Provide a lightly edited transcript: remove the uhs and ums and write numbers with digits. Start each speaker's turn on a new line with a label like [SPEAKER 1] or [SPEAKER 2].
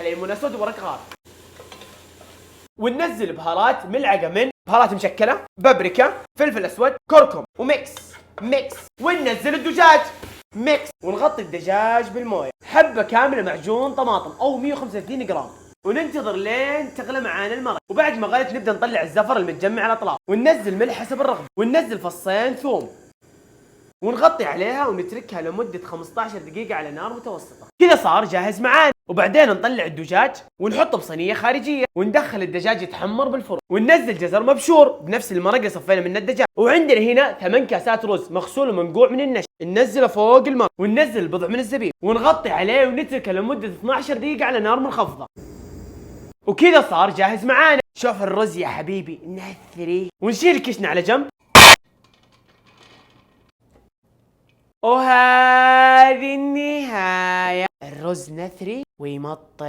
[SPEAKER 1] ليمون اسود وورق غار. وننزل بهارات ملعقه من بهارات مشكله، بابريكا، فلفل اسود، كركم، وميكس ميكس. وننزل الدجاج ميكس، ونغطي الدجاج بالمويه، حبه كامله معجون طماطم او 135 جرام، وننتظر لين تغلى معانا المرق. وبعد ما غلت نبدا نطلع الزفر المتجمع على الاطراف، وننزل ملح حسب الرغبه، وننزل فصين ثوم، ونغطي عليها ونتركها لمدة 15 دقيقة على نار متوسطة. كذا صار جاهز معانا. وبعدين نطلع الدجاج ونحطه بصينية خارجية، وندخل الدجاج يتحمر بالفرن، وننزل جزر مبشور بنفس المرق اللي صفينا منه الدجاج. وعندنا هنا 8 كاسات رز مغسول ومنقوع من النشا، ننزله فوق الماء، وننزل بضع من الزبيب، ونغطي عليه ونتركه لمدة 12 دقيقة على نار منخفضة. وكذا صار جاهز معانا. شوف الرز يا حبيبي نثري. ونشيل الكشنة على جنب. وهذه النهاية، الرز نثري ويمطر.